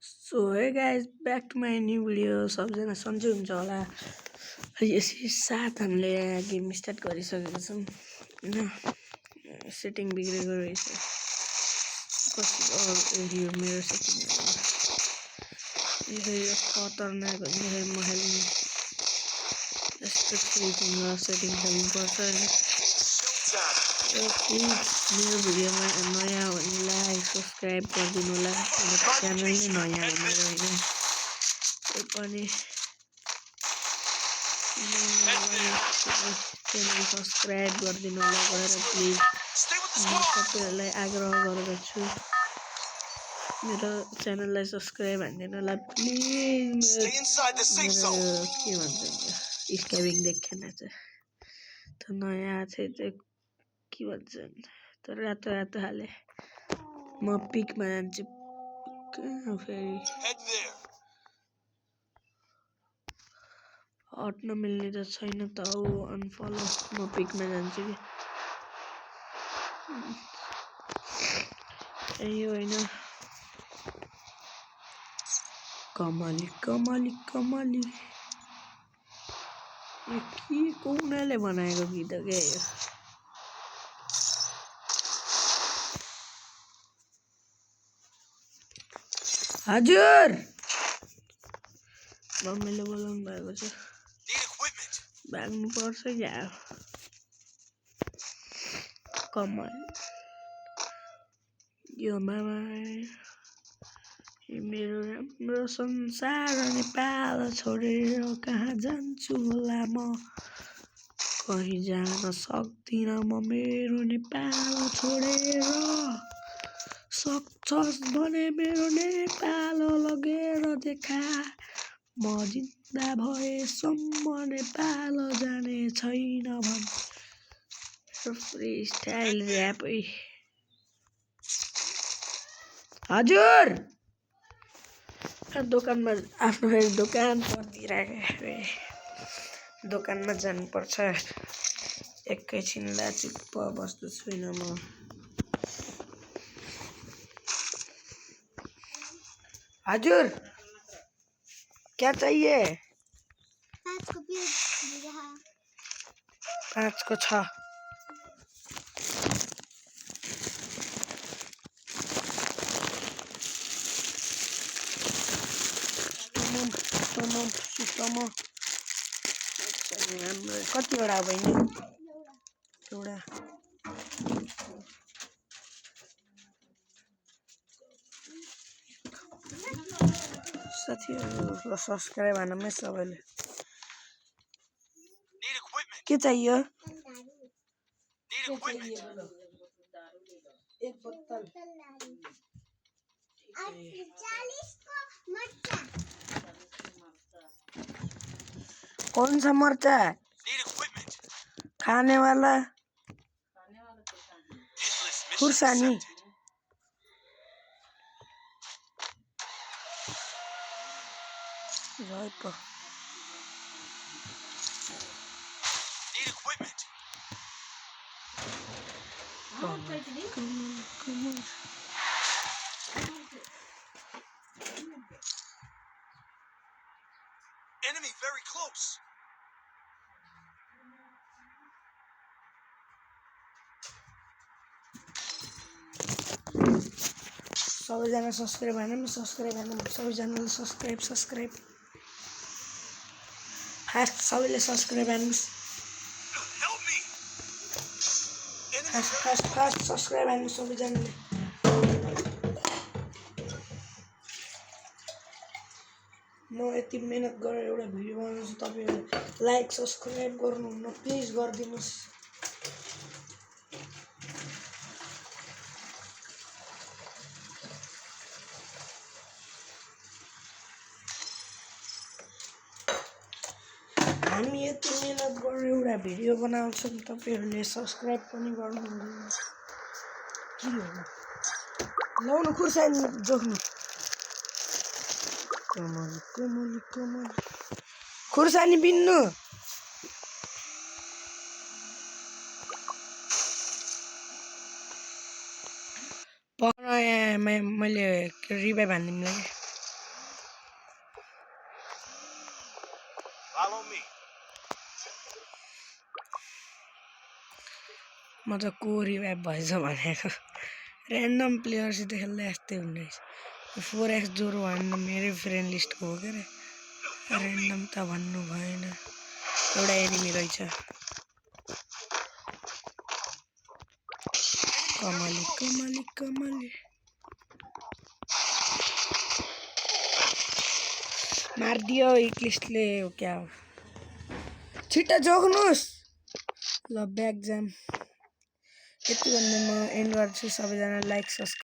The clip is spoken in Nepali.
So hey guys back to my new video. सबजना सन्चै हुन्छ होला। यसरी साथ हामीले गेम स्टार्ट गरिसकेका छौँ होइन। सेटिङ बिग्रेको रहेछ यो मेरो सेटिङ यो खतरनाक हो नि। मैले यस्तो सेटिङ गर्नुपर्छ होइन। मेरो भिडियोमा नयाँ हो भने लाइक सब्सक्राइब गरिदिनु होला। च्यानल नै नयाँ हो मेरो होइन। त्यही पनि च्यानल सब्सक्राइब गरिदिनु होला गएर प्लिज। म सबैहरूलाई आग्रह गर्दछु मेरो च्यानललाई सब्सक्राइब हानिदिनु होला प्लिज। मेरो के भन्छ स्क्याबिङ देखेन चाहिँ त नयाँ चाहिँ के भन्छ तर रातो रातो हाले। म पिकमा जान्छु। कहाँ फेरि हट्न मिल्ने त छैन त हौ अनफलो। म पिकमा जान्छु कि यो होइन। कमली कमली कमली यो के कुनाले बनाएको गीत क्या यो। हजुर मम्मीले बोलाउनु भएको छ। भाग्नु पर्छ क्या। कमल यो मामा मेरो राम्रो संसार नेपाल छोडेर कहाँ जान्छु होला म। कहीँ जान सक्दिनँ म मेरो नेपाल छोडेर। सक्छस् भने मेरो नेपाल लगेर देखा। म जिन्दा भएसम्म नेपाल जाने छैन भन्। Free style rap. हजुर दोकानमा आफ्नो फेरि दोकान पर्दिरहेको दोकानमा जानुपर्छ। एकैछिनलाई चुप्प बस्नु छुइनँ म। हजुर क्या चाहिए? 5 को 6। कतिवटा बहिनी? एउटा साथीहरू सब्सक्राइब हान्नु सबैले। के चाहियो? एक बोतल कौन सा मर्चा? खाने वाला खुर्सानी। Enemy very close. सबैजना सब्सक्राइब हान्नु सबैजनाले सब्सक्राइब फास्ट सबैले सब्सक्राइब हान्नु। फास्ट सब्सक्राइब हान्नु सबैजनाले। म यति मेहनत गरेर एउटा भिडियो बनाउँछु तपाईँहरूले लाइक सब्सक्राइब गर्नुहुन्न प्लिज गरिदिनुहोस्। हामी यति मेहनत गरेर एउटा भिडियो बनाउँछौँ तपाईँहरूले सब्सक्राइब पनि गर्नुहुँदैन। के हो लाउनु खुर्सानी जोख्नु। कमल कमल कमल खुर्सानी बिन्नु। मैले रिभाइभ हान्दिउँला कि म त को रिभाइभ भएछ भनेको ऱ्यान्डम प्लेयरसित खेल्दा यस्तै हुने 4x जोरो भन्न मेरै फ्रेन्ड लिस्टको हो के रे ऱ्यान्डम त भन्नु भएन एउटा एनिमी रहेछ कमली कमली कमली मारिदियो इक्लिस्टले हो क्या हो छिटो जोग्नुस् ल ब्याक जाम यति भन्दै म एन्ड गर्छु सबैजना लाइक सब्स्क्राइब